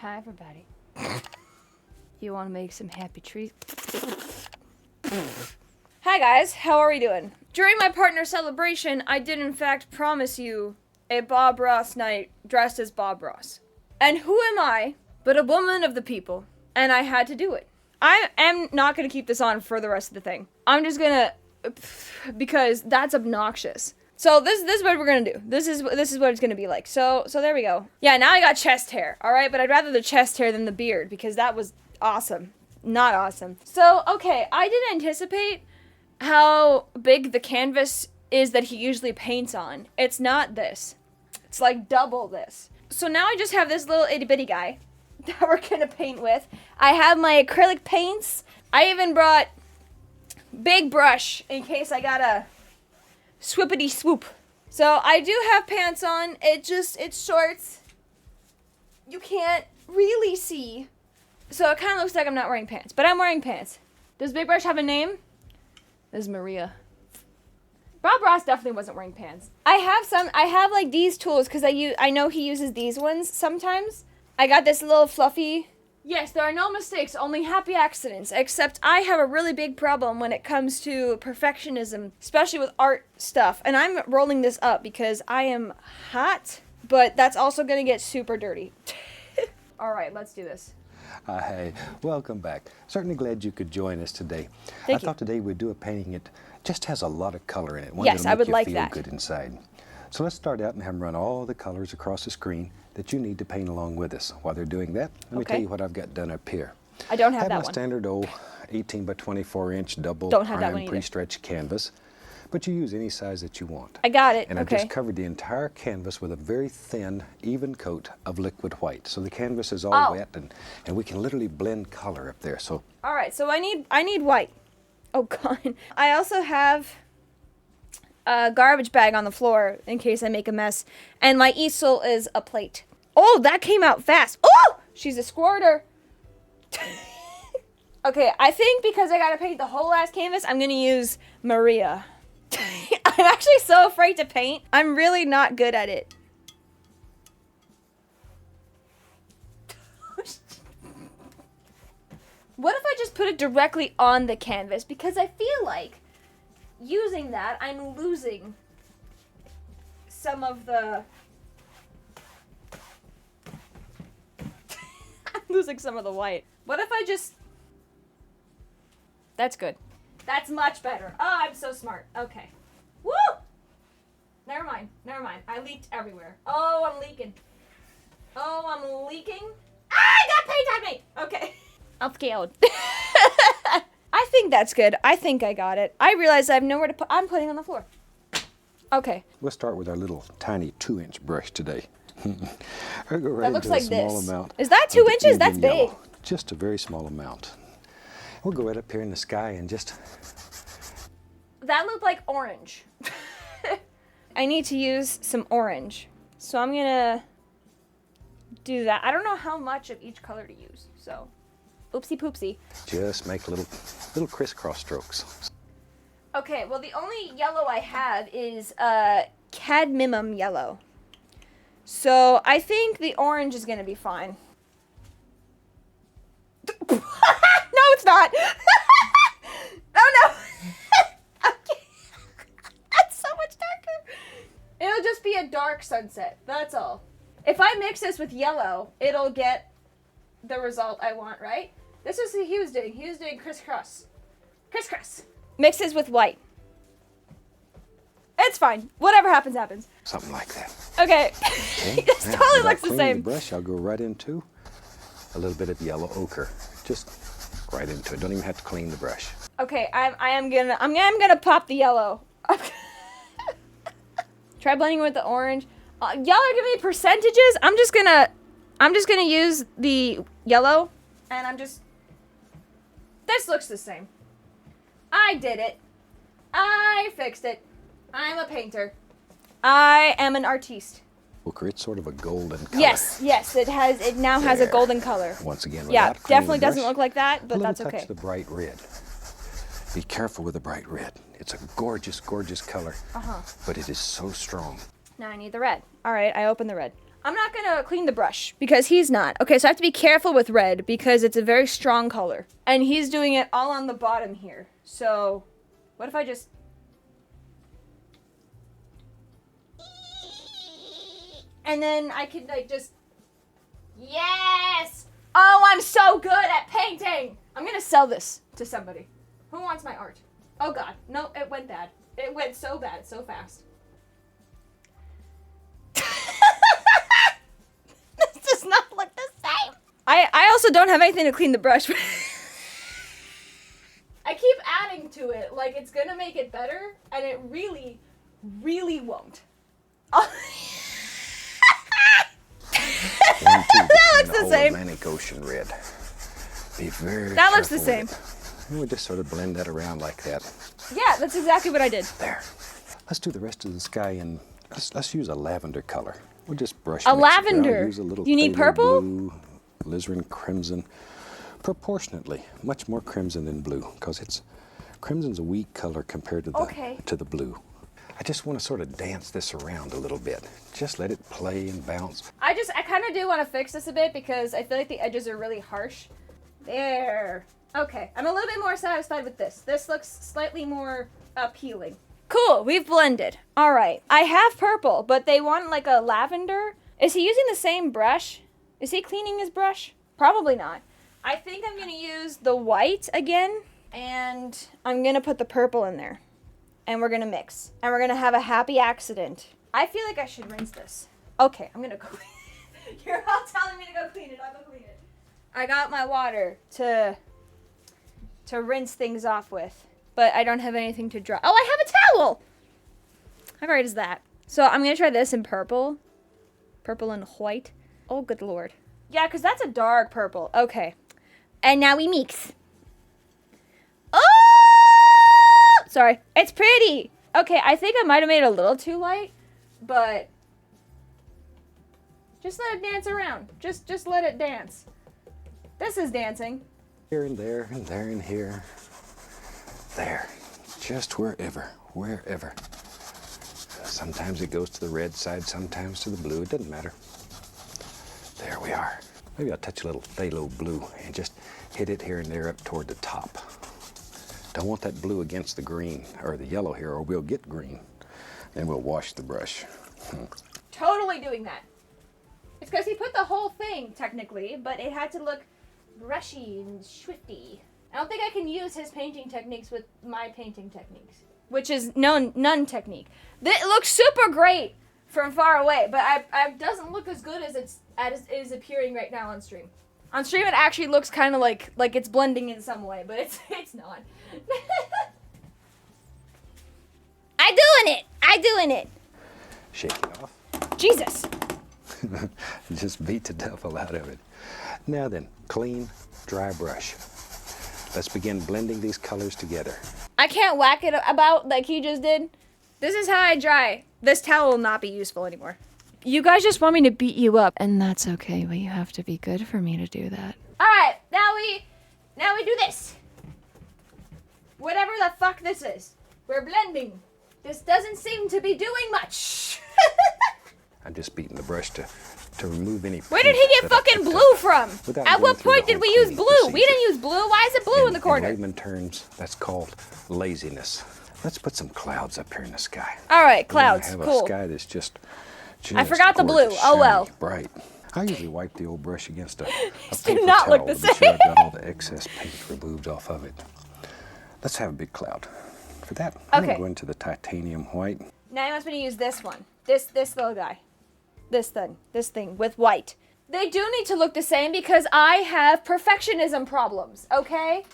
Hi, everybody. You want to make some happy trees? Hi, guys. How are we doing? During my partner celebration, I did in fact promise you a Bob Ross night dressed as Bob Ross. And who am I but a woman of the people? And I had to do it. I am not going to keep this on for the rest of the thing. I'm just going to... because that's obnoxious. So this is what we're gonna do. This is what it's gonna be like. So there we go. Yeah, now I got chest hair. All right, but I'd rather the chest hair than the beard because that was awesome. Not awesome. So okay, I didn't anticipate how big the canvas is that he usually paints on. It's not this. It's like double this. So now I just have this little itty bitty guy that we're gonna paint with. I have my acrylic paints. I even brought big brush in case I gotta swoopity swoop. So I do have pants on. It's shorts. You can't really see. So it kind of looks like I'm not wearing pants, but I'm wearing pants. Does Big Brush have a name? This is Maria. Bob Ross definitely wasn't wearing pants. I have like these tools because I know he uses these ones sometimes. I got this little fluffy. Yes, there are no mistakes, only happy accidents, except I have a really big problem when it comes to perfectionism, especially with art stuff. And I'm rolling this up because I am hot, but that's also going to get super dirty. All right, let's do this. Hey, welcome back. Certainly glad you could join us today. Thank you. Thought today we'd do a painting. It just has a lot of color in it. One Yes, that'll I make would you like feel that. good inside. So let's start out and have them run all the colors across the screen that you need to paint along with us. While they're doing that, let me tell you what I've got done up here. I don't have I that have my one. standard old 18 by 24 inch double Don't have that one prime either. pre-stretched canvas, but you use any size that you want. I got it. And Okay. I've just covered the entire canvas with a very thin, even coat of liquid white. So the canvas is all wet and we can literally blend color up there. So All right, so I need white. Oh God. I also have a garbage bag on the floor in case I make a mess, and my easel is a plate. Oh, that came out fast. Oh, she's a squirter. Okay, I think because I gotta paint the whole last canvas, I'm gonna use Maria. I'm actually so afraid to paint. I'm really not good at it. What if I just put it directly on the canvas? Because I feel like using that, I'm losing some of the... I'm losing some of the white. What if I just... That's good. That's much better. Oh, I'm so smart. Okay. Woo! Never mind. Never mind. I leaked everywhere. Oh, I'm leaking. Oh, I'm leaking. Ah, I got paint on me! Okay. I'm scared. I think that's good. I think I got it. I realize I have nowhere to put. I'm putting it on the floor. Okay. we'll start with our little tiny 2-inch brush today. I'll go right That looks into a like small this. amount Is that of 2 the inches? That's Indian big. yellow. Just a very small amount. We'll go right up here in the sky and just... That looked like orange. I need to use some orange. So I'm gonna do that. I don't know how much of each color to use, so oopsie poopsie. Just make little crisscross strokes. Okay, well the only yellow I have is cadmium yellow. So I think the orange is gonna be fine. No, it's not. Oh no. Okay. That's so much darker. It'll just be a dark sunset. That's all. If I mix this with yellow, it'll get the result I want, right? This is what he was doing. He was doing crisscross. Crisscross. Mix this with white. It's fine. Whatever happens, happens. Something like that. Okay. Okay. This Now, totally without looks the cleaning same. The brush, I'll go right into a little bit of yellow ochre. Just right into it. Don't even have to clean the brush. Okay, I'm gonna pop the yellow. Try blending with the orange. Y'all are giving me percentages. I'm just gonna use the yellow, and this looks the same. I did it. I fixed it. I'm a painter. I am an artiste. Ochre, it's sort of a golden color. Yes, it now has a There. golden color. Once again, Yeah, without cleaning definitely the doesn't brush, look like that, a but little that's touch okay. of the bright red. Be careful with the bright red. It's a gorgeous, gorgeous color. But it is so strong. Now I need the red. All right, I open the red. I'm not gonna clean the brush because he's not. Okay, so I have to be careful with red because it's a very strong color. And he's doing it all on the bottom here. So, what if I just... And then I can like just... Yes! Oh, I'm so good at painting! I'm gonna sell this to somebody. Who wants my art? Oh god, no, it went bad. It went so bad, so fast. This does not look the same. I also don't have anything to clean the brush with. I keep adding to it like it's gonna make it better, and it really, really won't. Oh. That looks the same. Atlantic Ocean red. Be very That looks the careful same. with it. And we just sort of blend that around like that. Yeah, that's exactly what I did. There. Let's do the rest of the sky in, let's use a lavender color. We'll just brush A mix it lavender? around. Use a little You need phthalo purple? blue, alizarin crimson, proportionately. Much more crimson than blue, because crimson's a weak color compared to the blue. I just want to sort of dance this around a little bit. Just let it play and bounce. I kind of do want to fix this a bit because I feel like the edges are really harsh. There. Okay, I'm a little bit more satisfied with this. This looks slightly more appealing. Cool, we've blended. All right, I have purple, but they want like a lavender. Is he using the same brush? Is he cleaning his brush? Probably not. I think I'm gonna use the white again, and I'm gonna put the purple in there. And we're gonna mix. And we're gonna have a happy accident. I feel like I should rinse this. Okay, I'm gonna go. You're all telling me to go clean it. I'll go clean it. I got my water to rinse things off with, but I don't have anything to dry. Oh, I have a towel! How great is that? So I'm gonna try this in purple. Purple and white. Oh, good lord. Yeah, because that's a dark purple. Okay. And now we mix. Oh! Sorry. It's pretty. Okay, I think I might have made it a little too light, but just let it dance around. Just let it dance. This is dancing. Here and there and there and here. There. Just wherever. Sometimes it goes to the red side, sometimes to the blue. It doesn't matter. There we are. Maybe I'll touch a little phthalo blue and just hit it here and there up toward the top. Don't want that blue against the green, or the yellow here, or we'll get green. Then we'll wash the brush. Totally doing that. It's because he put the whole thing, technically, but it had to look brushy and swifty. I don't think I can use his painting techniques with my painting techniques, which is none technique. It looks super great from far away, but it doesn't look as good as it is appearing right now on stream. On stream, it actually looks kind of like it's blending in some way, but it's not. I doing it. Shake it off. Jesus. Just beat the devil out of it. Now then, clean, dry brush. Let's begin blending these colors together. I can't whack it about like he just did. This is how I dry. This towel will not be useful anymore. You guys just want me to beat you up, and that's okay, but you have to be good for me to do that. All right, now we do this. Whatever the fuck this is. We're blending. This doesn't seem to be doing much. I'm just beating the brush to remove any. Where did he get fucking blue from? At what point did we use blue? We didn't use blue. Why is it blue in the corner? In layman terms, that's called laziness. Let's put some clouds up here in the sky. All right, clouds. Have cool. A sky that's just I forgot the blue. gorgeous, Oh well. shiny, bright. I usually wipe the old brush against a These paper do not towel look the to be sure I've got all the excess paint removed off of it. Let's have a big cloud. For that, I'm going to go into the titanium white. Now I must be to use this one. This little guy. This thing with white. They do need to look the same because I have perfectionism problems, okay?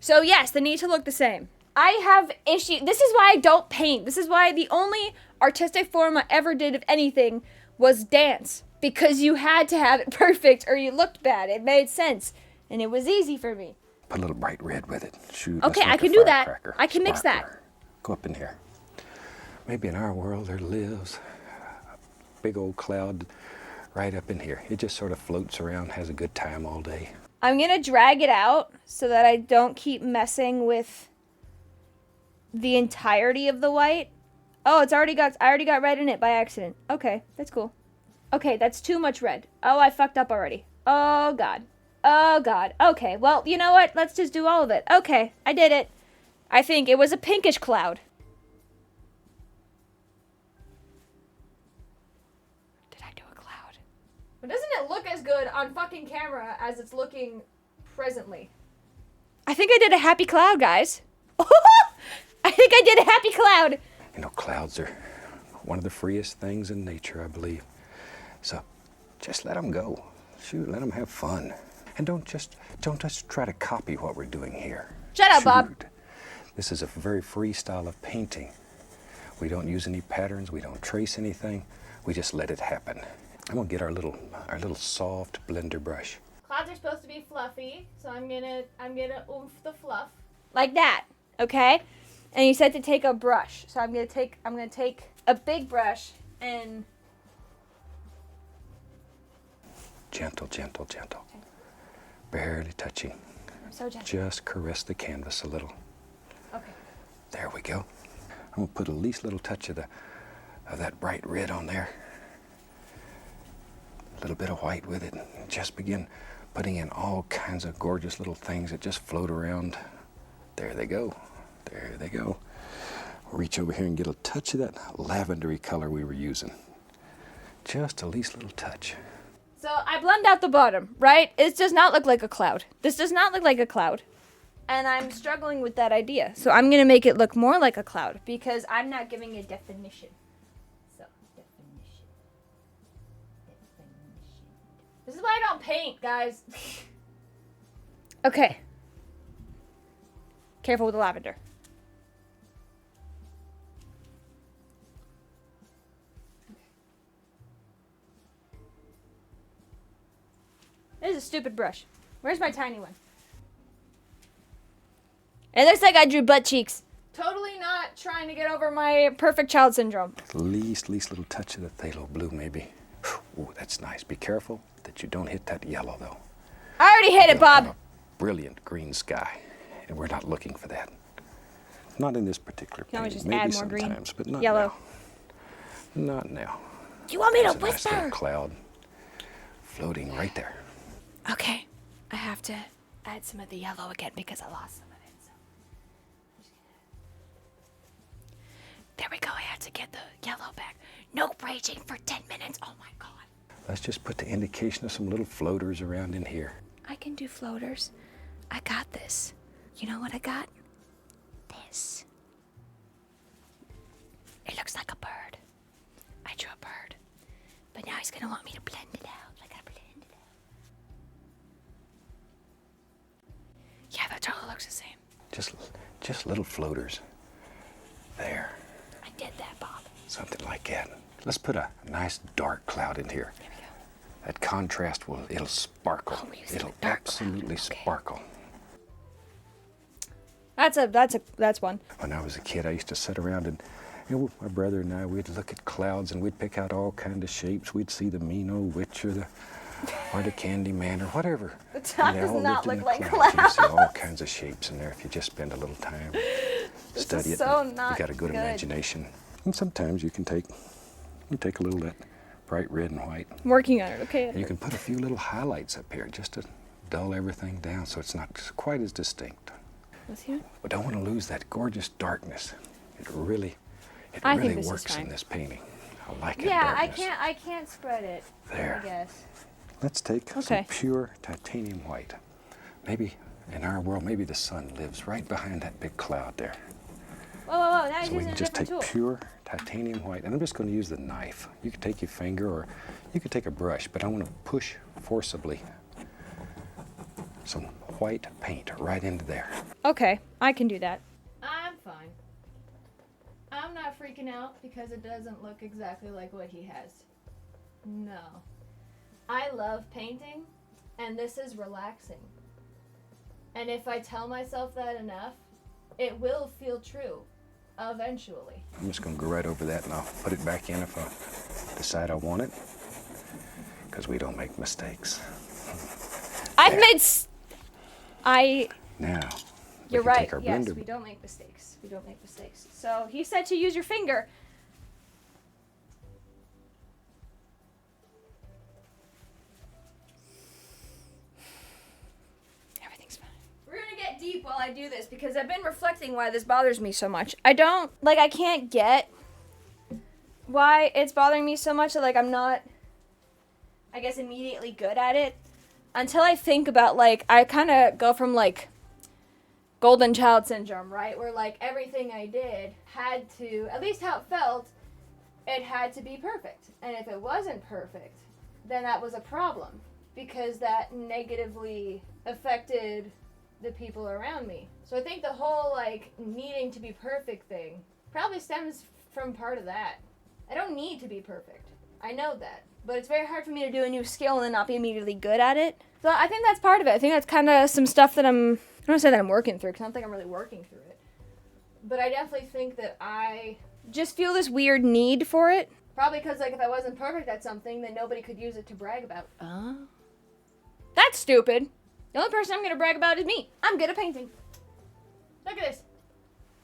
So yes, they need to look the same. I have issues. This is why I don't paint. This is why the only artistic form I ever did of anything was dance. Because you had to have it perfect or you looked bad. It made sense. And it was easy for me. Put a little bright red with it. Shoot, okay, I can do that. I can mix that. Go up in here. Maybe in our world there lives a big old cloud right up in here. It just sort of floats around, has a good time all day. I'm going to drag it out so that I don't keep messing with the entirety of the white. Oh, I already got red in it by accident. Okay, that's cool. Okay, that's too much red. Oh, I fucked up already. Oh, God. Oh, God. Okay, well, you know what? Let's just do all of it. Okay, I did it. I think it was a pinkish cloud. Did I do a cloud? But doesn't it look as good on fucking camera as it's looking presently? I think I did a happy cloud, guys. I think I did a happy cloud. You know, clouds are one of the freest things in nature, I believe. So just let them go. Shoot, let them have fun. And don't just try to copy what we're doing here. Shut up, Bob. This is a very free style of painting. We don't use any patterns, we don't trace anything. We just let it happen. I'm gonna get our little soft blender brush. Clouds are supposed to be fluffy, so I'm gonna oomph the fluff. Like that, okay? And you said to take a brush. So I'm gonna take a big brush and gentle, gentle, gentle. Okay. Barely touching. I'm so gentle. Just caress the canvas a little. Okay. There we go. I'm gonna put a least little touch of that bright red on there. A little bit of white with it, and just begin putting in all kinds of gorgeous little things that just float around. There they go. There they go. Reach over here and get a touch of that lavendery color we were using. Just a least little touch. So I blend out the bottom, right? It does not look like a cloud. This does not look like a cloud. And I'm struggling with that idea. So I'm going to make it look more like a cloud because I'm not giving it definition. So, definition. This is why I don't paint, guys. Okay. Careful with the lavender. This is a stupid brush. Where's my tiny one? It looks like I drew butt cheeks. Totally not trying to get over my perfect child syndrome. Least little touch of the phthalo blue, maybe. Ooh, that's nice. Be careful that you don't hit that yellow, though. I already hit it, Bob. Have a brilliant green sky, and we're not looking for that. Not in this particular You can always painting. just Maybe add more green. sometimes, but not Yellow. now. Not now. You want me to There's a nice whisper? little cloud floating right there. Okay, I have to add some of the yellow again because I lost some of it. So. There we go. I had to get the yellow back. No raging for 10 minutes. Oh my God. Let's just put the indication of some little floaters around in here. I can do floaters. I got this. You know what I got? This. It looks like a bird. I drew a bird. But now he's gonna want me to blend it out. I gotta blend it out. Yeah, that totally looks the same. Just little floaters. There. I did that, Bob. Something like that. Let's put a nice dark cloud in here. There we go. That contrast it'll sparkle. Oh, we're using It'll a dark absolutely cloud. Okay. sparkle. That's one. When I was a kid, I used to sit around and my brother and I, we'd look at clouds and we'd pick out all kinds of shapes. We'd see the mean old witch or the candy man or whatever. The top And they does all not lived in look the like clouds. You clouds. can see all kinds of shapes in there if you just spend a little time. Study is it. so You not got a good good. imagination. And sometimes you can take a little of that bright red and white. I'm working on it, okay? And you can put a few little highlights up here just to dull everything down so it's not quite as distinct. Let's hear it. We don't want to lose that gorgeous darkness. It really I think this is works fine. in this painting. I like it. Yeah, darkness. I can't spread it. There. I guess. Let's take some Okay. pure titanium white. Maybe in our world, maybe the sun lives right behind that big cloud there. Whoa, whoa, whoa! Now he's So we using can a just different take tool. pure titanium white, and I'm just going to use the knife. You could take your finger or you could take a brush, but I want to push forcibly some white paint right into there. Okay, I can do that. I'm fine. I'm not freaking out because it doesn't look exactly like what he has. No. I love painting, and this is relaxing. And if I tell myself that enough, it will feel true eventually. I'm just going to go right over that and I'll put it back in if I decide I want it, because we don't make mistakes. I've There. made Now, You're we can right. take our Yes, blender. we don't make mistakes. We don't make mistakes. So he said to use your finger. deep while I do this because I've been reflecting why this bothers me so much. I can't get why it's bothering me so much that, like, I'm not, I guess, immediately good at it until I think about, like, I kind of go from, like, golden child syndrome, right? Where, like, everything I did had to, at least how it felt, it had to be perfect. And if it wasn't perfect, then that was a problem because that negatively affected the people around me. So I think the whole, like, needing to be perfect thing probably stems from part of that. I don't need to be perfect. I know that. But it's very hard for me to do a new skill and then not be immediately good at it. So I think that's part of it. I think that's kind of some stuff that I don't want to say that I'm working through, because I don't think I'm really working through it. But I definitely think that I just feel this weird need for it. Probably because, like, if I wasn't perfect at something, then nobody could use it to brag about. Oh. That's stupid. The only person I'm going to brag about is me. I'm good at painting. Look at this.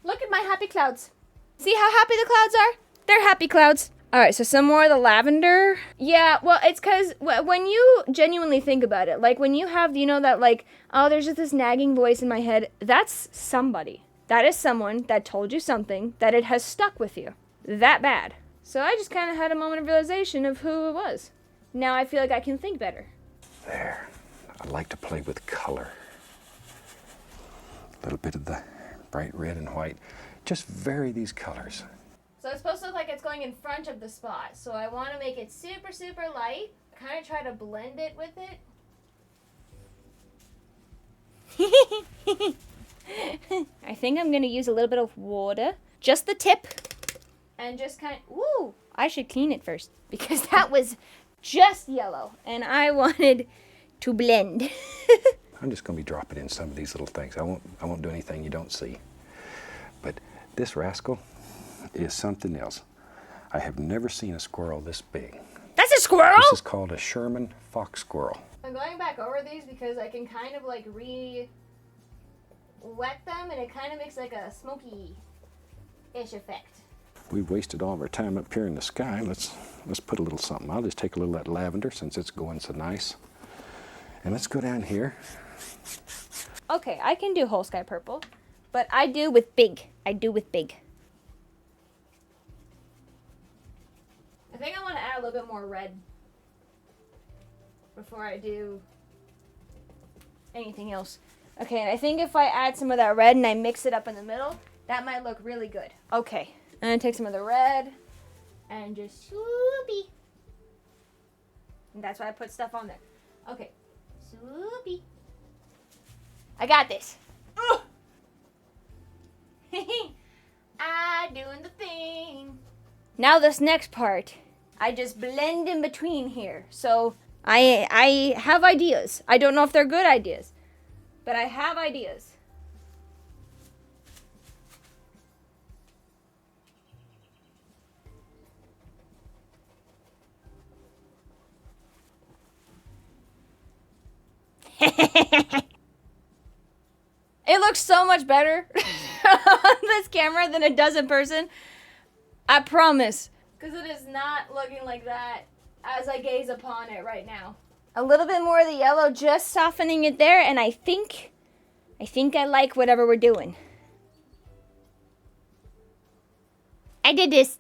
Look at my happy clouds. See how happy the clouds are? They're happy clouds. All right, so some more of the lavender. Yeah, well, it's because when you genuinely think about it, like when you have, you know, that like, oh, there's just this nagging voice in my head, that's somebody. That is someone that told you something that it has stuck with you. That bad. So I just kind of had a moment of realization of who it was. Now I feel like I can think better. There. I like to play with color. A little bit of the bright red and white. Just vary these colors. So it's supposed to look like it's going in front of the spot. So I want to make it super, super light. Kind of try to blend it with it. I think I'm going to use a little bit of water. Just the tip. And just kind of, ooh, I should clean it first. Because that was just yellow. And I wanted to blend. I'm just going to be dropping in some of these little things. I won't do anything you don't see. But this rascal is something else. I have never seen a squirrel this big. That's a squirrel? This is called a Sherman fox squirrel. I'm going back over these because I can kind of like wet them and it kind of makes like a smoky-ish effect. We've wasted all of our time up here in the sky. Let's put a little something. I'll just take a little of that lavender since it's going so nice. And let's go down here. Okay, I can do whole sky purple, but I do with big. I think I want to add a little bit more red before I do anything else. Okay, and I think if I add some of that red and I mix it up in the middle, that might look really good. Okay, I'm going to take some of the red and just swoopy. And that's why I put stuff on there. Okay, swoopy. I got this. I doing the thing. Now this next part, I just blend in between here. So I have ideas. I don't know if they're good ideas, but I have ideas. It looks so much better on this camera than it does in person. I promise. Because it is not looking like that as I gaze upon it right now. A little bit more of the yellow, just softening it there, and I think I like whatever we're doing. I did this.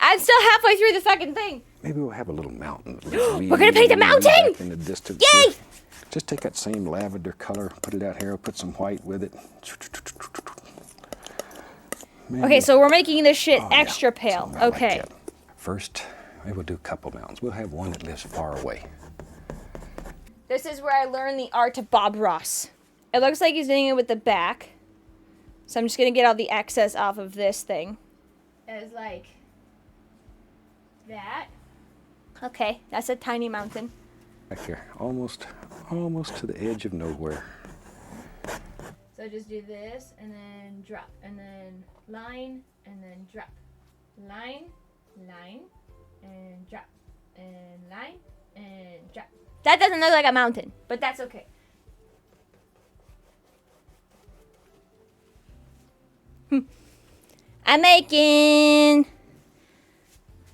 I'm still halfway through the fucking thing. Maybe we'll have a little mountain. We're gonna paint a mountain! In the distance. Yay! Just take that same lavender color, put it out here, I'll put some white with it. Maybe. Okay, so we're making this shit extra pale. Something about Okay. like that. First, maybe we'll do a couple mountains. We'll have one that lives far away. This is where I learned the art of Bob Ross. It looks like he's doing it with the back. So I'm just going to get all the excess off of this thing. It's like that. Okay, that's a tiny mountain. Back here, almost to the edge of nowhere. So just do this, and then drop, and then line, and then drop. Line, line, and drop, and line, and drop. That doesn't look like a mountain, but that's okay. I'm making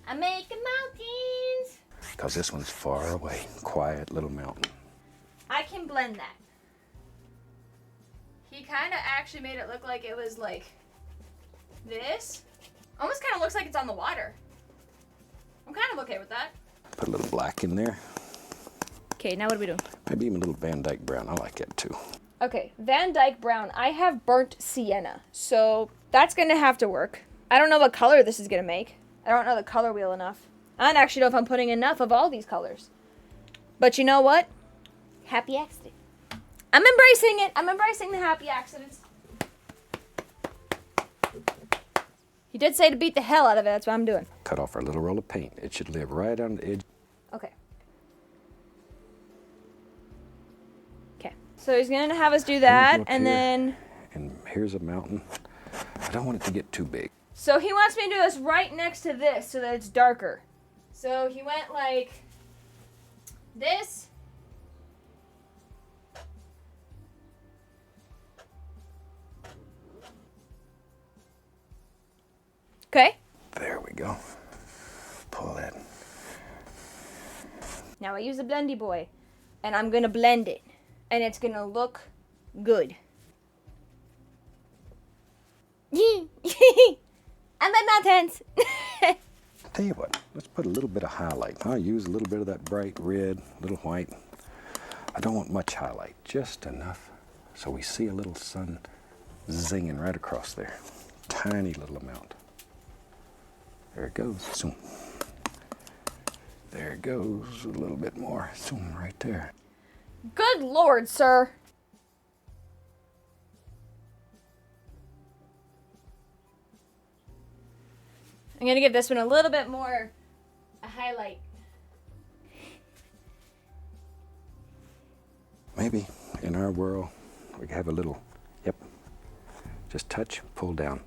mountains. Because this one's far away, quiet little mountain. I can blend that. He kind of actually made it look like it was like this. Almost kind of looks like it's on the water. I'm kind of okay with that. Put a little black in there. Okay, now what are we doing? Maybe even a little Van Dyke brown. I like it too. Okay, Van Dyke brown. I have burnt sienna, so that's gonna have to work. I don't know what color this is gonna make. I don't know the color wheel enough. I don't actually know if I'm putting enough of all these colors. But you know what? Happy accident. I'm embracing it. I'm embracing the happy accidents. He did say to beat the hell out of it. That's what I'm doing. Cut off our little roll of paint. It should live right on the edge. Okay. Okay. So he's going to have us do that, and then... And here's a mountain. I don't want it to get too big. So he wants me to do this right next to this so that it's darker. So he went like this. Okay. There we go. Pull that. Now I use a blendy boy, and I'm gonna blend it, and it's gonna look good. And my mountains. Tell you what, let's put a little bit of highlight. I'll use a little bit of that bright red, little white. I don't want much highlight, just enough so we see a little sun zinging right across there. Tiny little amount. There it goes. Zoom. There it goes. A little bit more. Zoom right there. Good Lord, sir. I'm gonna give this one a little bit more a highlight. Maybe in our world we could have a little, yep, just touch, pull down.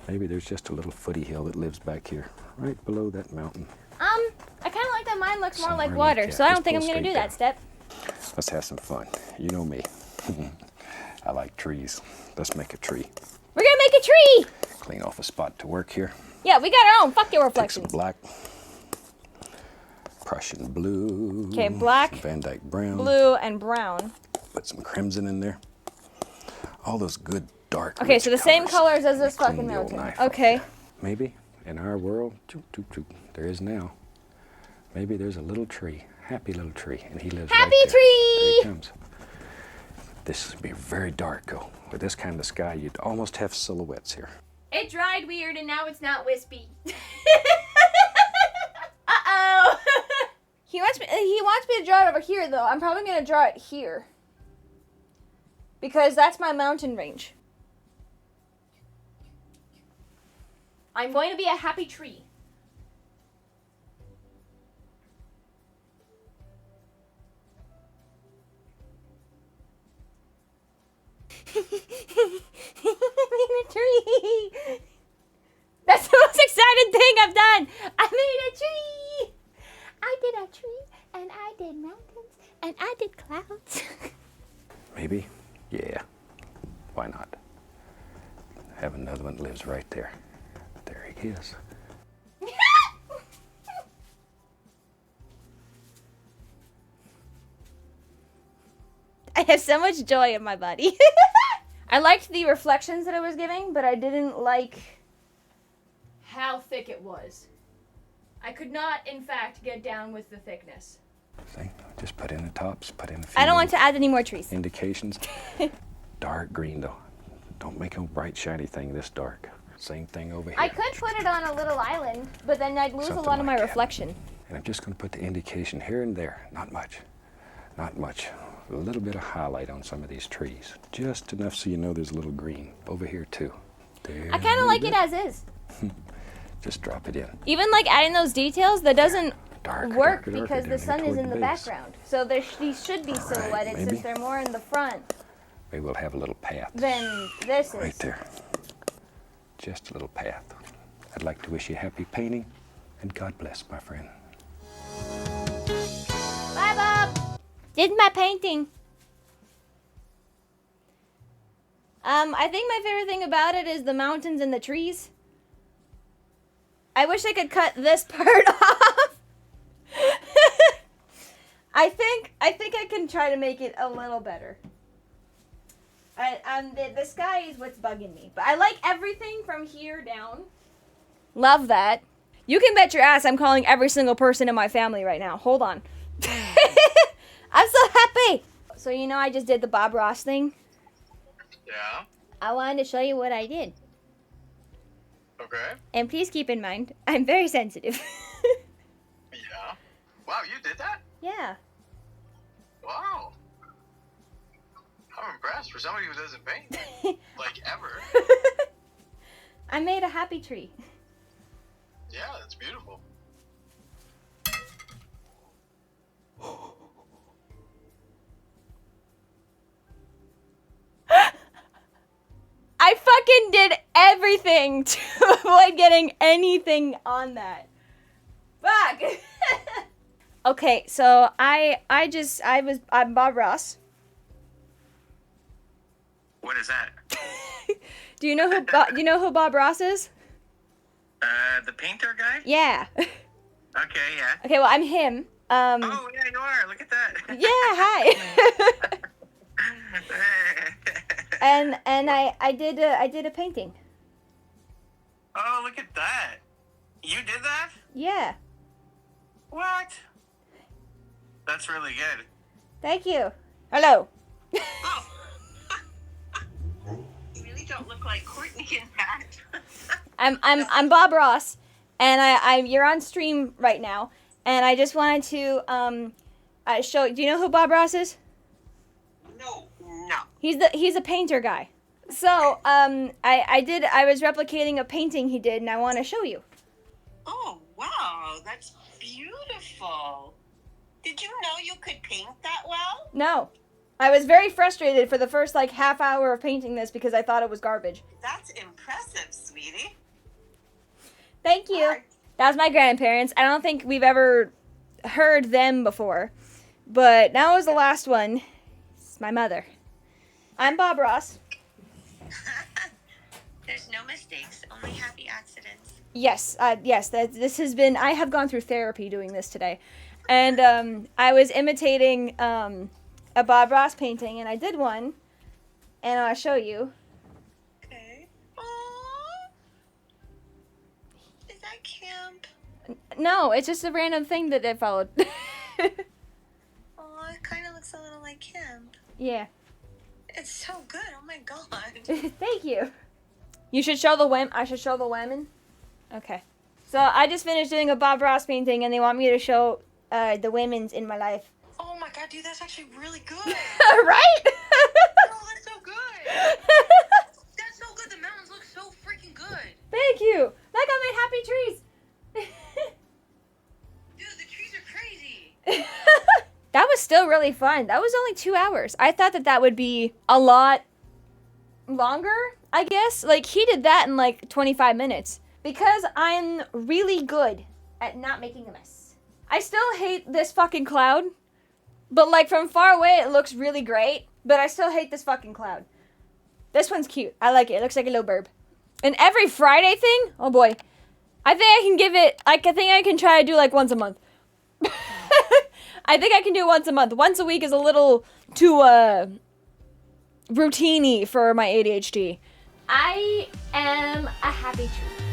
Maybe there's just a little footy hill that lives back here, right below that mountain. I kind of like that mine looks more Somewhere like water, like that. so I don't Just think I'm pull gonna do straight that step. Let's have some fun. You know me. I like trees. Let's make a tree. We're gonna make a tree! Clean off a spot to work here. Yeah, we got our own. Fuck your Take some reflections. black. Prussian blue. Okay, black, some Van Dyke brown. Blue, and brown. Put some crimson in there. All those good dark. Okay, rich so the same colors. colors as this Clean fucking the old mountain. knife off Okay. there. Maybe in our world, there is now. Maybe there's a little tree, happy little tree, and he lives Happy right there. tree! There he comes. This would be very dark, though. With this kind of sky, you'd almost have silhouettes here. It dried weird and now it's not wispy. Uh-oh. He wants me to draw it over here though. I'm probably gonna draw it here. Because that's my mountain range. I'm going to be a happy tree. I made a tree. That's the most exciting thing I've done. I made a tree. I did a tree, and I did mountains, and I did clouds. Maybe? Yeah. Why not? Have another one that lives right there. There he is. I have so much joy in my body. I liked the reflections that it was giving, but I didn't like how thick it was. I could not, in fact, get down with the thickness. See? Just put in the tops, put in a few I don't want little to add any more trees. indications. Dark green, though. Don't make a bright, shiny thing this dark. Same thing over here. I could put it on a little island, but then I'd lose Something a lot of my like that. reflection. And I'm just going to put the indication here and there. Not much. Not much. A little bit of highlight on some of these trees. Just enough so you know there's a little green. Over here, too. There. I kind of like it as is. Just drop it in. Even like adding those details, that doesn't Darker, work darker, darker because down the here sun is toward in the base. background. So these should be All right, silhouetted maybe. since they're more in the front Maybe we'll have a little path. than this Right is. there. Just a little path. I'd like to wish you happy painting, and God bless, my friend. Bye, Bob. Did my painting. I think my favorite thing about it is the mountains and the trees. I wish I could cut this part off. I think I can try to make it a little better. The sky is what's bugging me. But I like everything from here down. Love that. You can bet your ass I'm calling every single person in my family right now. Hold on. I'm so happy. So you know I just did the Bob Ross thing? Yeah. I wanted to show you what I did. Okay. And please keep in mind, I'm very sensitive. Yeah. Wow, you did that? Yeah. Wow. I'm impressed for somebody who doesn't paint. Like, ever. I made a happy tree. Yeah, that's beautiful. I fucking did everything to avoid getting anything on that. Fuck. Okay, so I'm Bob Ross. What is that? Do you know who Bob Ross is? The painter guy? Yeah. Okay, yeah. Okay, well I'm him. Oh, yeah, you are. Look at that. Yeah, hi. and I did a painting. Oh, look at that. You did that? Yeah. What? That's really good. Thank you. Hello. Oh. You really don't look like Courtney in that. I'm Bob Ross, and you're on stream right now, and I just wanted to show. Do you know who Bob Ross is? No. He's a painter guy. So I was replicating a painting he did, and I want to show you. Oh, wow. That's beautiful. Did you know you could paint that well? No, I was very frustrated for the first half hour of painting this because I thought it was garbage. That's impressive, sweetie. Thank you. That was my grandparents. I don't think we've ever heard them before, but that was the last one. It's my mother. I'm Bob Ross. There's no mistakes, only happy accidents. Yes, yes. This has been. I have gone through therapy doing this today, and I was imitating a Bob Ross painting, and I did one, and I'll show you. Okay. Aww. Is that camp? No, it's just a random thing that I followed. Oh, it kind of looks a little like camp. Yeah. It's so good. Oh my god. Thank you. You should show the I should show the women. Okay. So I just finished doing a Bob Ross painting, and they want me to show the women's in my life. Oh my god, dude, that's actually really good. Right? Oh, that's so good. That's so good. The mountains look so freaking good. Thank you. Look, I made happy trees. Dude, the trees are crazy. That was still really fun. That was only 2 hours. I thought that would be a lot longer, I guess. He did that in 25 minutes. Because I'm really good at not making a mess. I still hate this fucking cloud. But from far away it looks really great. But I still hate this fucking cloud. This one's cute. I like it. It looks like a little burb. And every Friday thing, oh boy. I think I can give it, I think I can try to do once a month. I think I can do it once a month. Once a week is a little too routine-y for my ADHD. I am a happy tree.